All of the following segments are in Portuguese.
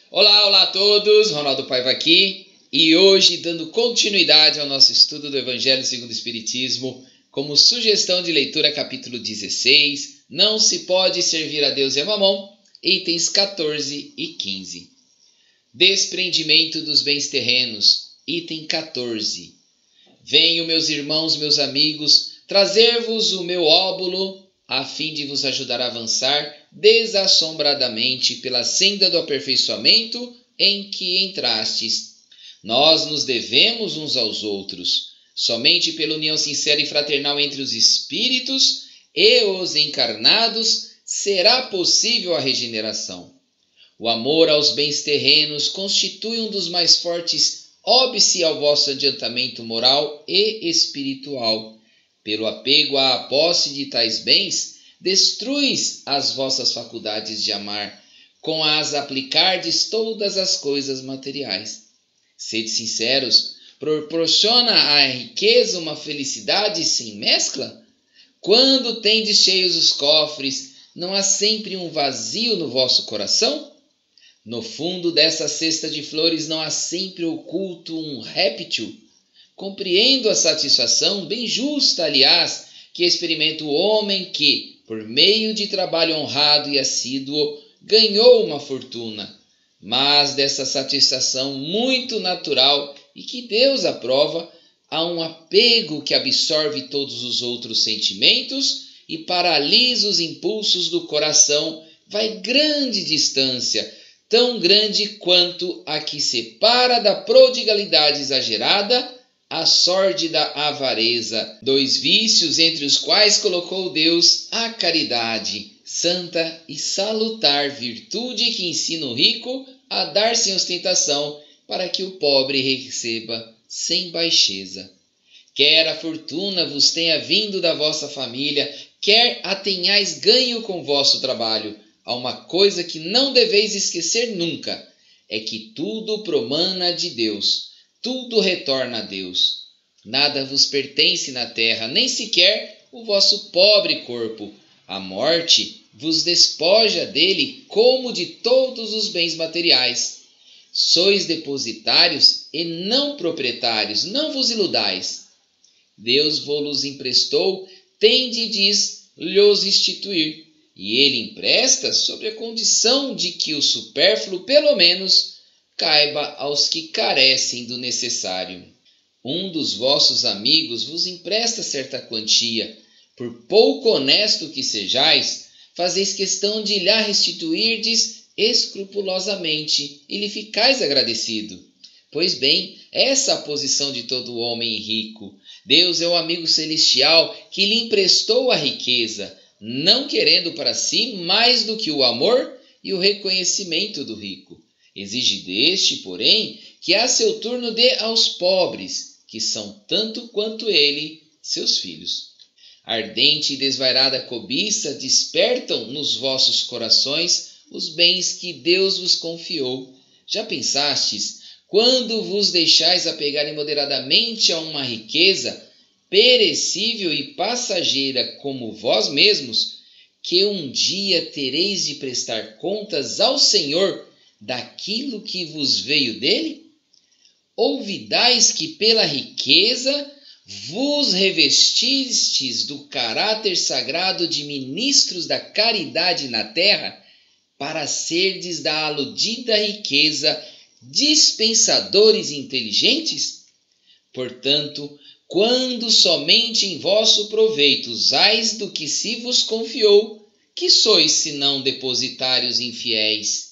Olá a todos, Ronaldo Paiva aqui, e hoje dando continuidade ao nosso estudo do Evangelho segundo o Espiritismo, como sugestão de leitura capítulo 16, Não se pode servir a Deus e a Mamon, itens 14 e 15. Desprendimento dos bens terrenos, item 14. Venho, meus irmãos, meus amigos, trazer-vos o meu óbolo, a fim de vos ajudar a avançar desassombradamente pela senda do aperfeiçoamento em que entrastes. Nós nos devemos uns aos outros. Somente pela união sincera e fraternal entre os espíritos e os encarnados será possível a regeneração. O amor aos bens terrenos constitui um dos mais fortes óbice ao vosso adiantamento moral e espiritual. Pelo apego à posse de tais bens, destruis as vossas faculdades de amar, com as aplicardes todas as coisas materiais. Sede sinceros, proporciona a riqueza uma felicidade sem mescla? Quando tendes cheios os cofres, não há sempre um vazio no vosso coração? No fundo dessa cesta de flores não há sempre oculto um réptil? Compreendo a satisfação, bem justa, aliás, que experimenta o homem que, por meio de trabalho honrado e assíduo, ganhou uma fortuna. Mas dessa satisfação muito natural e que Deus aprova, há um apego que absorve todos os outros sentimentos e paralisa os impulsos do coração, vai grande distância, tão grande quanto a que separa da prodigalidade exagerada a sórdida avareza, dois vícios entre os quais colocou Deus a caridade, santa e salutar virtude que ensina o rico a dar sem ostentação, para que o pobre receba sem baixeza. Quer a fortuna vos tenha vindo da vossa família, quer a tenhais ganho com vosso trabalho, há uma coisa que não deveis esquecer nunca, é que tudo promana de Deus. Tudo retorna a Deus. Nada vos pertence na terra, nem sequer o vosso pobre corpo. A morte vos despoja dele como de todos os bens materiais. Sois depositários e não proprietários, não vos iludais. Deus vos emprestou, tendes lhos instituir, e ele empresta sob a condição de que o supérfluo, pelo menos, caiba aos que carecem do necessário. Um dos vossos amigos vos empresta certa quantia. Por pouco honesto que sejais, fazeis questão de lhe restituirdes escrupulosamente e lhe ficais agradecido. Pois bem, essa é a posição de todo homem rico. Deus é o amigo celestial que lhe emprestou a riqueza, não querendo para si mais do que o amor e o reconhecimento do rico. Exige deste, porém, que a seu turno dê aos pobres, que são tanto quanto ele, seus filhos. Ardente e desvairada cobiça despertam nos vossos corações os bens que Deus vos confiou. Já pensastes, quando vos deixais apegar imoderadamente a uma riqueza perecível e passageira como vós mesmos, que um dia tereis de prestar contas ao Senhor daquilo que vos veio dele? Olvidais que pela riqueza vos revestistes do caráter sagrado de ministros da caridade na terra, para serdes da aludida riqueza dispensadores inteligentes? Portanto, quando somente em vosso proveito usais do que se vos confiou, que sois senão depositários infiéis,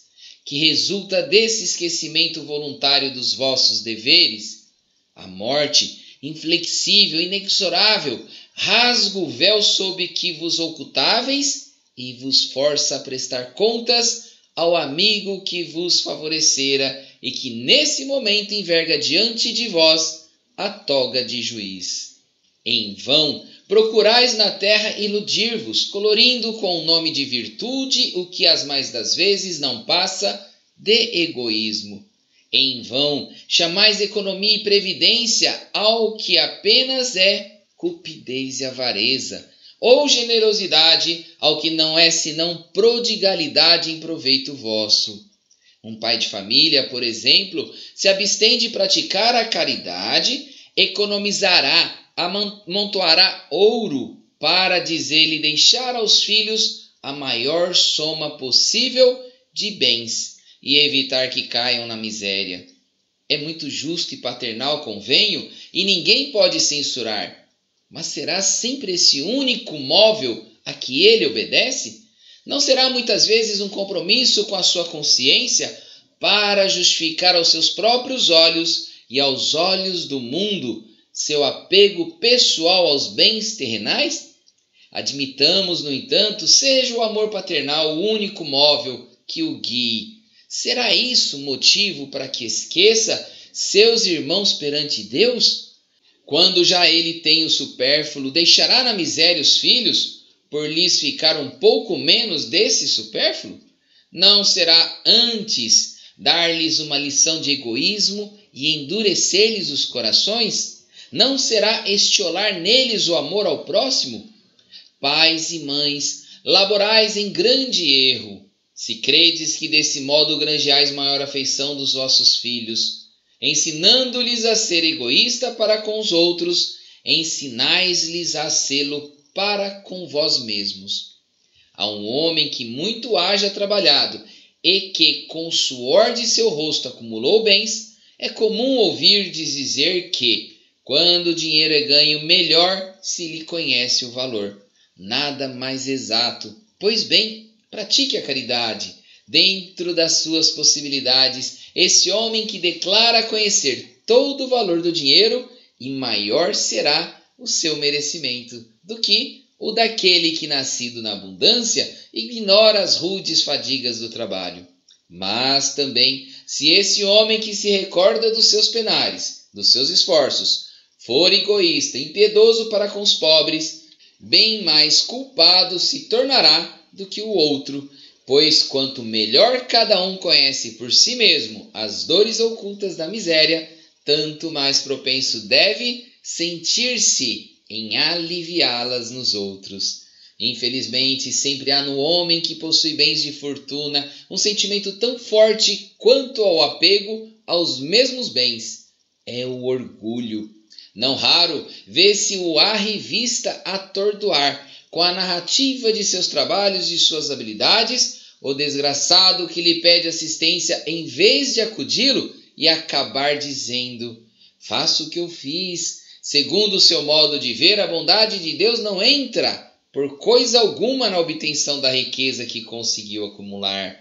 que resulta desse esquecimento voluntário dos vossos deveres? A morte, inflexível, inexorável, rasga o véu sob que vos ocultáveis e vos força a prestar contas ao amigo que vos favorecera e que nesse momento enverga diante de vós a toga de juiz. Em vão procurais na terra iludir-vos, colorindo com o nome de virtude o que as mais das vezes não passa de egoísmo. Em vão chamais economia e previdência ao que apenas é cupidez e avareza, ou generosidade ao que não é senão prodigalidade em proveito vosso. Um pai de família, por exemplo, se abstém de praticar a caridade, economizará, amontoará ouro para, diz ele, deixar aos filhos a maior soma possível de bens e evitar que caiam na miséria. É muito justo e paternal, convenho, e ninguém pode censurar. Mas será sempre esse único móvel a que ele obedece? Não será muitas vezes um compromisso com a sua consciência para justificar aos seus próprios olhos e aos olhos do mundo seu apego pessoal aos bens terrenais? Admitamos, no entanto, seja o amor paternal o único móvel que o guie. Será isso motivo para que esqueça seus irmãos perante Deus? Quando já ele tem o supérfluo, deixará na miséria os filhos, por lhes ficar um pouco menos desse supérfluo? Não será antes dar-lhes uma lição de egoísmo e endurecer-lhes os corações? Não será estiolar neles o amor ao próximo? Pais e mães, laborais em grande erro, se credes que desse modo granjeais maior afeição dos vossos filhos, ensinando-lhes a ser egoísta para com os outros, ensinais-lhes a sê-lo para com vós mesmos. A um homem que muito haja trabalhado e que com o suor de seu rosto acumulou bens, é comum ouvir dizer que, quando o dinheiro é ganho, melhor se lhe conhece o valor. Nada mais exato. Pois bem, pratique a caridade. Dentro das suas possibilidades, esse homem que declara conhecer todo o valor do dinheiro, e maior será o seu merecimento do que o daquele que, nascido na abundância, ignora as rudes fadigas do trabalho. Mas também, se esse homem que se recorda dos seus penares, dos seus esforços, for egoísta, impiedoso para com os pobres, bem mais culpado se tornará do que o outro, pois quanto melhor cada um conhece por si mesmo as dores ocultas da miséria, tanto mais propenso deve sentir-se em aliviá-las nos outros. Infelizmente, sempre há no homem que possui bens de fortuna um sentimento tão forte quanto ao apego aos mesmos bens. É o orgulho. Não raro vê-se o arrivista atordoar, com a narrativa de seus trabalhos e suas habilidades, o desgraçado que lhe pede assistência em vez de acudi-lo e acabar dizendo: faço o que eu fiz. Segundo o seu modo de ver, a bondade de Deus não entra por coisa alguma na obtenção da riqueza que conseguiu acumular.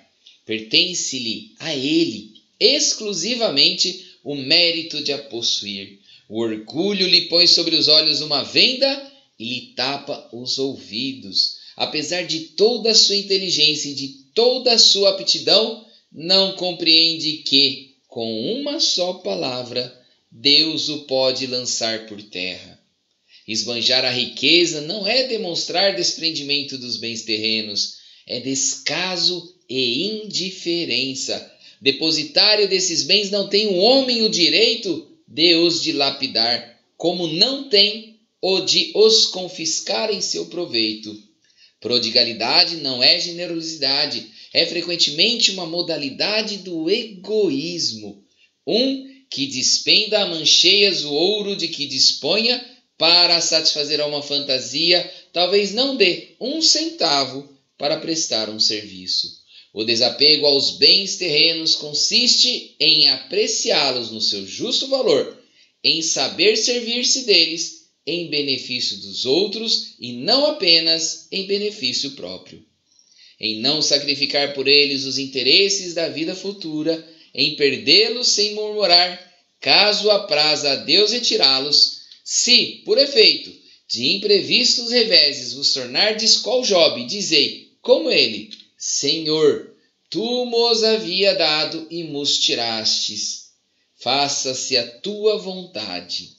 Pertence-lhe a ele exclusivamente o mérito de a possuir. O orgulho lhe põe sobre os olhos uma venda e lhe tapa os ouvidos. Apesar de toda a sua inteligência e de toda a sua aptidão, não compreende que, com uma só palavra, Deus o pode lançar por terra. Esbanjar a riqueza não é demonstrar desprendimento dos bens terrenos, é descaso e indiferença. Depositário desses bens não tem o homem o direito de os dilapidar, como não tem o de os confiscar em seu proveito. Prodigalidade não é generosidade, é frequentemente uma modalidade do egoísmo. Que despenda a mancheias o ouro de que disponha para satisfazer a uma fantasia, talvez não dê 1 centavo para prestar um serviço. O desapego aos bens terrenos consiste em apreciá-los no seu justo valor, em saber servir-se deles em benefício dos outros e não apenas em benefício próprio. Em não sacrificar por eles os interesses da vida futura, em perdê-los sem murmurar, caso apraza a Deus retirá-los, se, por efeito de imprevistos reveses vos tornardes qual Jobe, dizei, como ele: Senhor, tu mos havia dado e mos tirastes. Faça-se a tua vontade.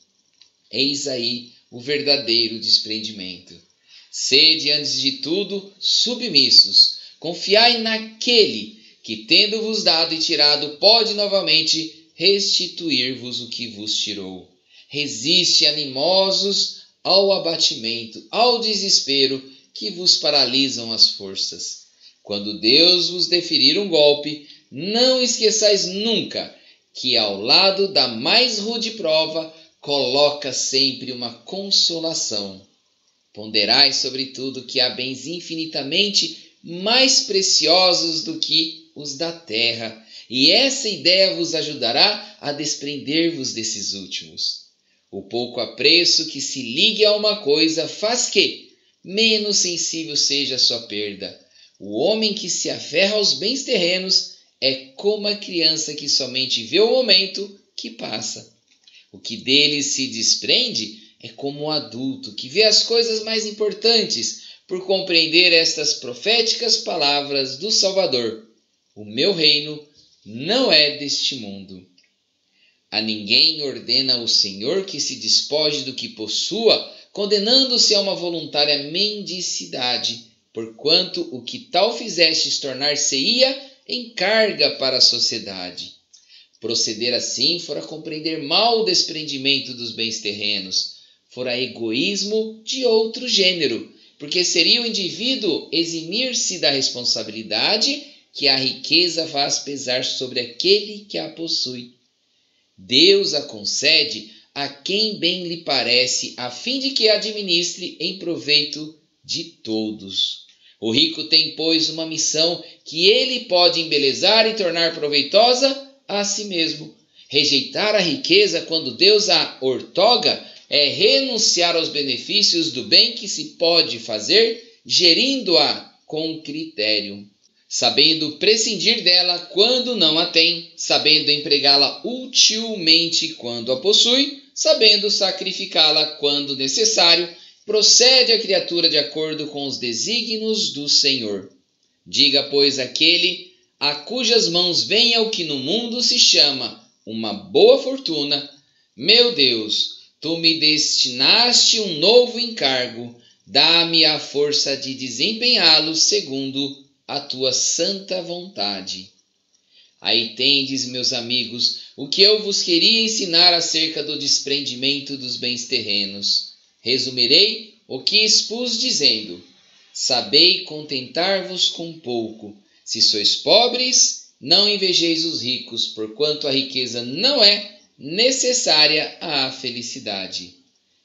Eis aí o verdadeiro desprendimento. Sede, antes de tudo, submissos. Confiai naquele que, tendo-vos dado e tirado, pode novamente restituir-vos o que vos tirou. Resiste animosos ao abatimento, ao desespero que vos paralisam as forças. Quando Deus vos deferir um golpe, não esqueçais nunca que ao lado da mais rude prova coloca sempre uma consolação. Ponderai sobretudo que há bens infinitamente mais preciosos do que os da terra, e essa ideia vos ajudará a desprender-vos desses últimos. O pouco apreço que se ligue a uma coisa faz que menos sensível seja a sua perda. O homem que se aferra aos bens terrenos é como a criança que somente vê o momento que passa. O que deles se desprende é como o adulto que vê as coisas mais importantes por compreender estas proféticas palavras do Salvador. O meu reino não é deste mundo. A ninguém ordena o Senhor que se despoje do que possua, condenando-se a uma voluntária mendicidade, porquanto o que tal fizestes tornar-se-ia em carga para a sociedade. Proceder assim fora compreender mal o desprendimento dos bens terrenos, fora egoísmo de outro gênero, porque seria o indivíduo eximir-se da responsabilidade que a riqueza faz pesar sobre aquele que a possui. Deus a concede a quem bem lhe parece, a fim de que a administre em proveito de todos. O rico tem, pois, uma missão que ele pode embelezar e tornar proveitosa a si mesmo. Rejeitar a riqueza quando Deus a outorga é renunciar aos benefícios do bem que se pode fazer, gerindo-a com critério, sabendo prescindir dela quando não a tem, sabendo empregá-la utilmente quando a possui, sabendo sacrificá-la quando necessário, procede a criatura de acordo com os desígnios do Senhor. Diga, pois, aquele a cujas mãos venha o que no mundo se chama uma boa fortuna: meu Deus, tu me destinaste um novo encargo, dá-me a força de desempenhá-lo segundo a tua santa vontade. Aí tendes, meus amigos, o que eu vos queria ensinar acerca do desprendimento dos bens terrenos. Resumirei o que expus dizendo: sabei contentar-vos com pouco. Se sois pobres, não invejeis os ricos, porquanto a riqueza não é necessária à felicidade.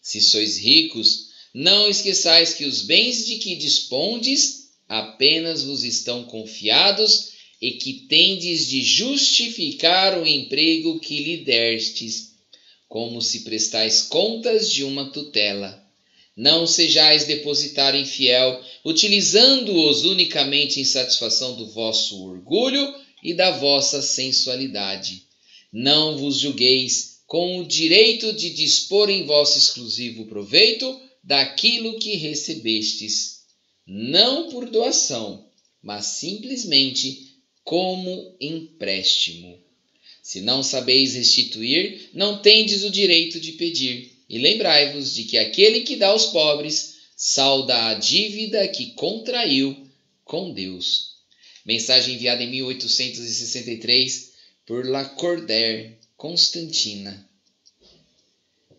Se sois ricos, não esqueçais que os bens de que dispondes apenas vos estão confiados e que tendes de justificar o emprego que lhe destes, como se prestais contas de uma tutela. Não sejais depositário infiel, utilizando-os unicamente em satisfação do vosso orgulho e da vossa sensualidade. Não vos julgueis com o direito de dispor em vosso exclusivo proveito daquilo que recebestes, não por doação, mas simplesmente como empréstimo. Se não sabeis restituir, não tendes o direito de pedir. E lembrai-vos de que aquele que dá aos pobres salda a dívida que contraiu com Deus. Mensagem enviada em 1863 por Lacordaire, Constantina.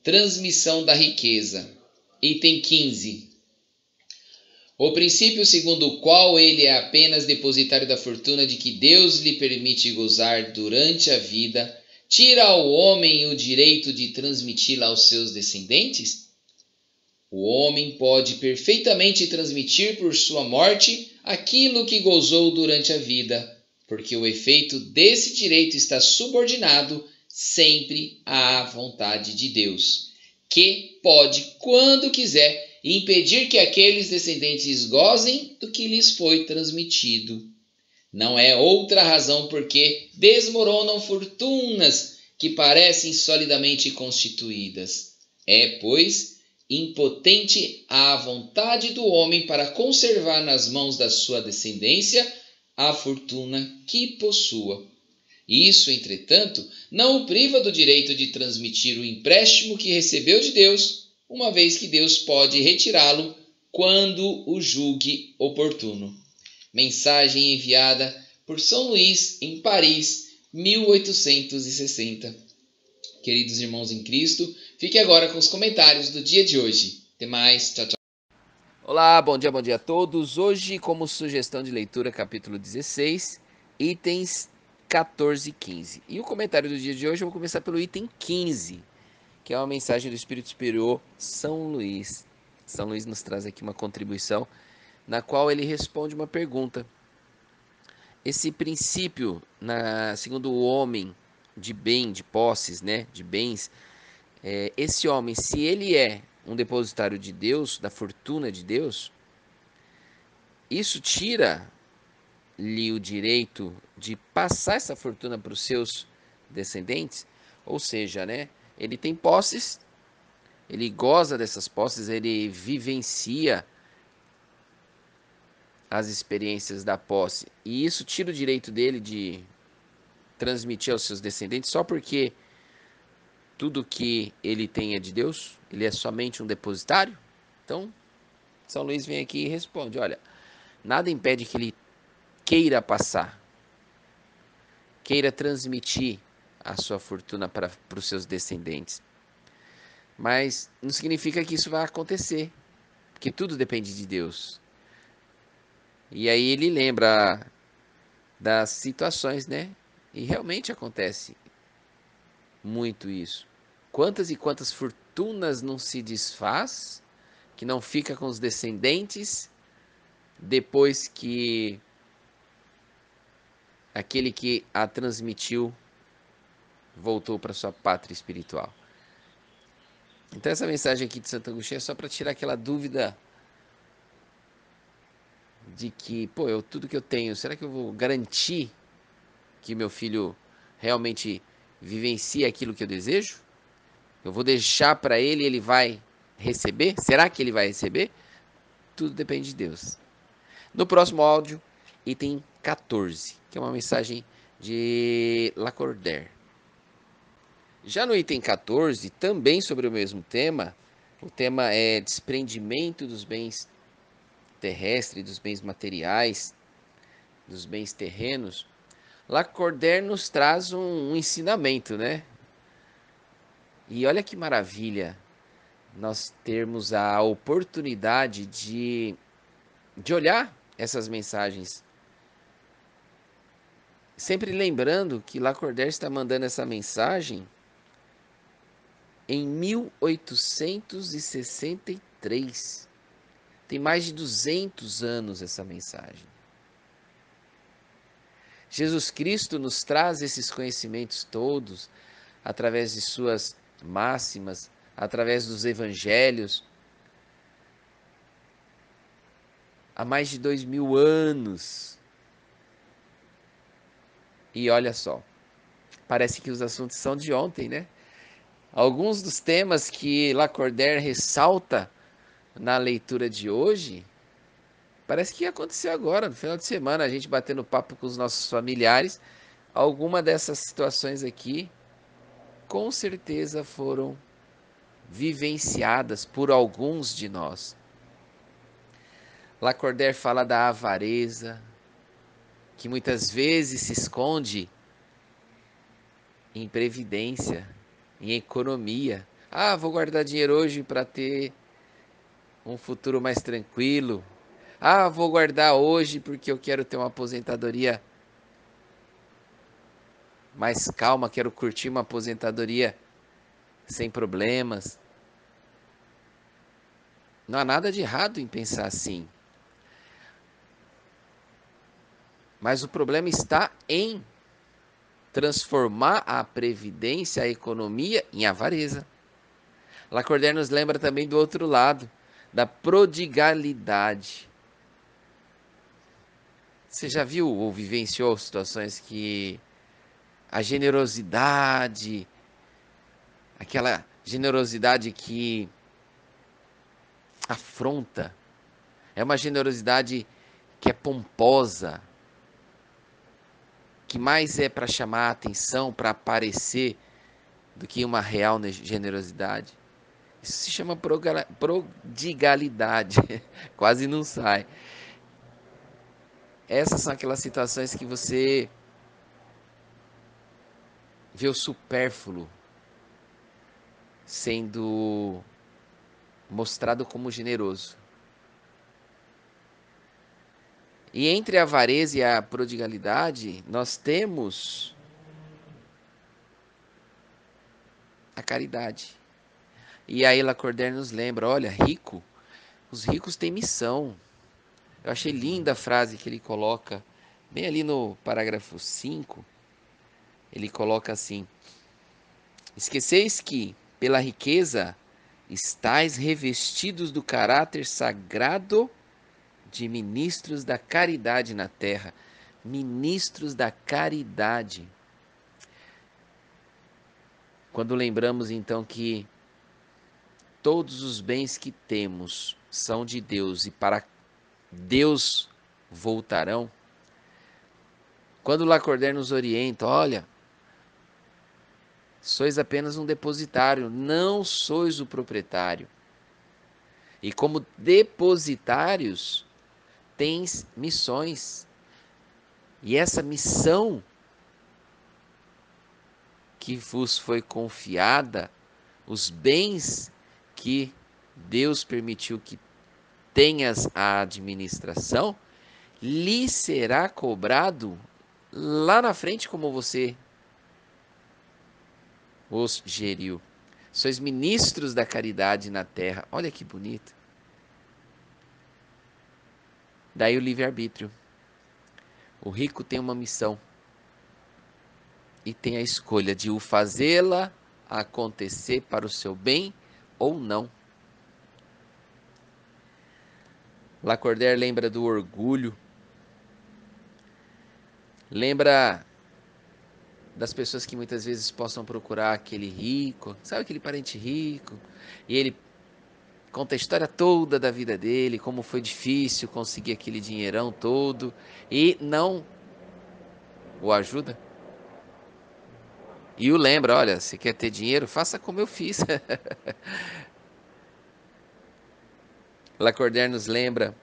Transmissão da riqueza. Item 15. O princípio segundo o qual ele é apenas depositário da fortuna de que Deus lhe permite gozar durante a vida, tira ao homem o direito de transmiti-la aos seus descendentes? O homem pode perfeitamente transmitir por sua morte aquilo que gozou durante a vida, porque o efeito desse direito está subordinado sempre à vontade de Deus, que pode, quando quiser, impedir que aqueles descendentes gozem do que lhes foi transmitido. Não é outra razão porque desmoronam fortunas que parecem solidamente constituídas. É, pois, impotente a vontade do homem para conservar nas mãos da sua descendência a fortuna que possua. Isso, entretanto, não o priva do direito de transmitir o empréstimo que recebeu de Deus, uma vez que Deus pode retirá-lo quando o julgue oportuno. Mensagem enviada por São Luís, em Paris, 1860. Queridos irmãos em Cristo, fique agora com os comentários do dia de hoje. Até mais, tchau, tchau. Olá, bom dia a todos. Hoje, como sugestão de leitura, capítulo 16, itens 14 e 15. E o comentário do dia de hoje eu vou começar pelo item 15, que é uma mensagem do Espírito Superior São Luís. São Luís nos traz aqui uma contribuição na qual ele responde uma pergunta. Esse princípio, segundo o homem de bem, de posses, né, de bens, esse homem, se ele é um depositário de Deus, da fortuna de Deus, isso tira-lhe o direito de passar essa fortuna para os seus descendentes, ou seja, né, ele tem posses, ele goza dessas posses, ele vivencia as experiências da posse, e isso tira o direito dele de transmitir aos seus descendentes só porque tudo que ele tem é de Deus, ele é somente um depositário? Então, São Luís vem aqui e responde, olha, nada impede que ele queira passar, queira transmitir a sua fortuna para os seus descendentes. Mas não significa que isso vai acontecer, porque tudo depende de Deus. E aí ele lembra das situações, né? E realmente acontece muito isso. Quantas e quantas fortunas não se desfaz, que não fica com os descendentes, depois que aquele que a transmitiu voltou para sua pátria espiritual. Então essa mensagem aqui de Santo Agostinho é só para tirar aquela dúvida de que, tudo que eu tenho, será que eu vou garantir que meu filho realmente vivencie aquilo que eu desejo? Eu vou deixar para ele e ele vai receber? Será que ele vai receber? Tudo depende de Deus. No próximo áudio, item 14, que é uma mensagem de Lacordaire. Já no item 14, também sobre o mesmo tema, o tema é desprendimento dos bens terrestres, dos bens materiais, dos bens terrenos. Lacordaire nos traz um ensinamento, né? E olha que maravilha nós termos a oportunidade de olhar essas mensagens. Sempre lembrando que Lacordaire está mandando essa mensagem em 1863. Tem mais de 200 anos essa mensagem. Jesus Cristo nos traz esses conhecimentos todos através de suas máximas, através dos evangelhos, há mais de 2000 anos. E olha só, parece que os assuntos são de ontem, né? Alguns dos temas que Lacordaire ressalta na leitura de hoje, parece que aconteceu agora, no final de semana, a gente batendo papo com os nossos familiares. Alguma dessas situações aqui, com certeza foram vivenciadas por alguns de nós. Lacordaire fala da avareza, que muitas vezes se esconde em previdência, em economia. Ah, vou guardar dinheiro hoje para ter um futuro mais tranquilo. Ah, vou guardar hoje porque eu quero ter uma aposentadoria mais calma, quero curtir uma aposentadoria sem problemas. Não há nada de errado em pensar assim. Mas o problema está em transformar a previdência, a economia, em avareza. Lacordaire nos lembra também do outro lado, da prodigalidade. Você já viu ou vivenciou situações que a generosidade, aquela generosidade que afronta, é uma generosidade que é pomposa, que mais é para chamar a atenção, para aparecer, do que uma real generosidade? Isso se chama prodigalidade, quase não sai. Essas são aquelas situações que você vê o supérfluo sendo mostrado como generoso. E entre a avareza e a prodigalidade, nós temos a caridade. E aí Lacordaire nos lembra, olha, os ricos têm missão. Eu achei linda a frase que ele coloca, bem ali no parágrafo 5, ele coloca assim: esqueceis que, pela riqueza, estáis revestidos do caráter sagrado de ministros da caridade na terra. Ministros da caridade. Quando lembramos então que todos os bens que temos são de Deus e para Deus voltarão. Quando Lacordaire nos orienta, olha, sois apenas um depositário, não sois o proprietário. E como depositários, tens missões. E essa missão que vos foi confiada, os bens que Deus permitiu que tenhas a administração, lhe será cobrado lá na frente como você os geriu. Sois ministros da caridade na terra. Olha que bonito. Daí o livre-arbítrio. O rico tem uma missão e tem a escolha de o fazê-la acontecer para o seu bem ou não. Lacordaire lembra do orgulho, lembra das pessoas que muitas vezes possam procurar aquele rico, sabe aquele parente rico, e ele conta a história toda da vida dele, como foi difícil conseguir aquele dinheirão todo, e não o ajuda. E o lembra, olha, se quer ter dinheiro, faça como eu fiz. Lacordaire nos lembra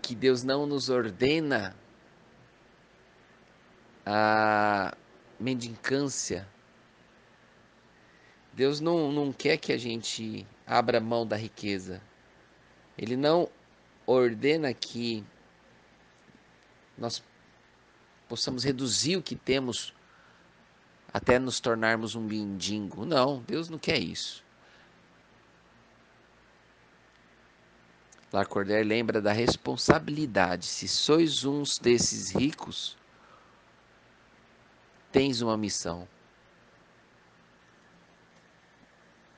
que Deus não nos ordena a mendicância. Deus não quer que a gente abra mão da riqueza. Ele não ordena que nós possamos reduzir o que temos até nos tornarmos um mendigo. Não, Deus não quer isso. Lacordaire lembra da responsabilidade. Se sois uns desses ricos, tens uma missão.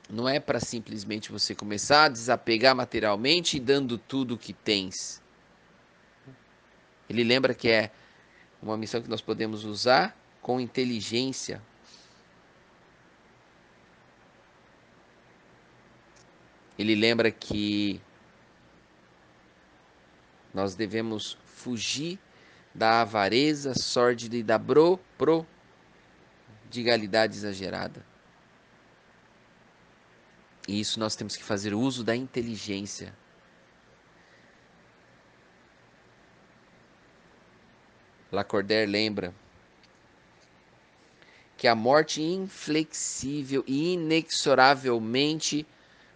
Não é para simplesmente você começar a desapegar materialmente e dando tudo o que tens. Ele lembra que é uma missão que nós podemos usar com inteligência. Ele lembra que nós devemos fugir da avareza sórdida e da prodigalidade exagerada. E isso nós temos que fazer uso da inteligência. Lacordaire lembra que a morte inflexível e inexoravelmente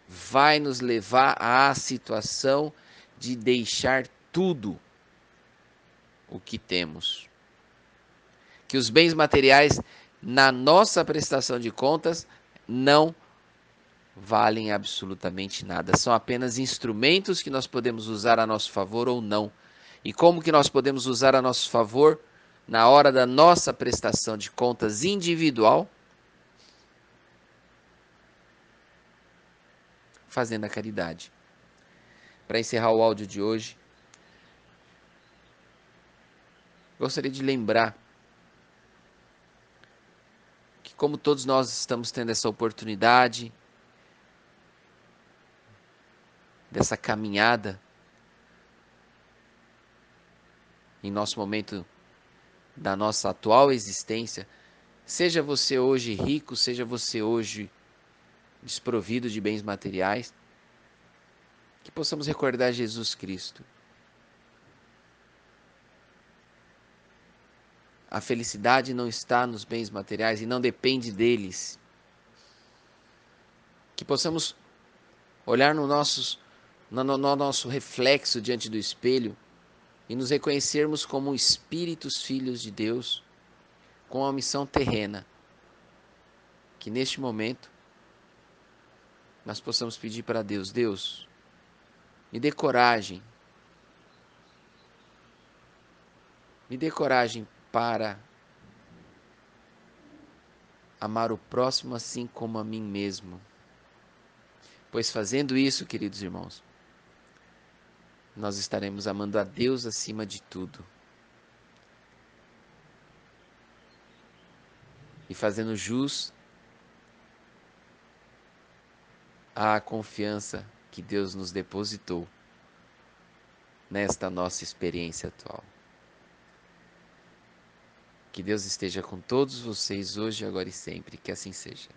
vai nos levar à situação de deixar tudo o que temos. Que os bens materiais, na nossa prestação de contas, não valem absolutamente nada. São apenas instrumentos que nós podemos usar a nosso favor ou não. E como que nós podemos usar a nosso favor na hora da nossa prestação de contas individual? Fazendo a caridade. Para encerrar o áudio de hoje, gostaria de lembrar que como todos nós estamos tendo essa oportunidade, dessa caminhada, em nosso momento da nossa atual existência, seja você hoje rico, seja você hoje desprovido de bens materiais, que possamos recordar Jesus Cristo. A felicidade não está nos bens materiais e não depende deles. Que possamos olhar nos no nosso reflexo diante do espelho e nos reconhecermos como espíritos filhos de Deus com uma missão terrena. Que neste momento nós possamos pedir para Deus: Deus, me dê coragem. Me dê coragem para amar o próximo assim como a mim mesmo. Pois fazendo isso, queridos irmãos, nós estaremos amando a Deus acima de tudo. E fazendo jus à confiança que Deus nos depositou nesta nossa experiência atual. Que Deus esteja com todos vocês hoje, agora e sempre. Que assim seja.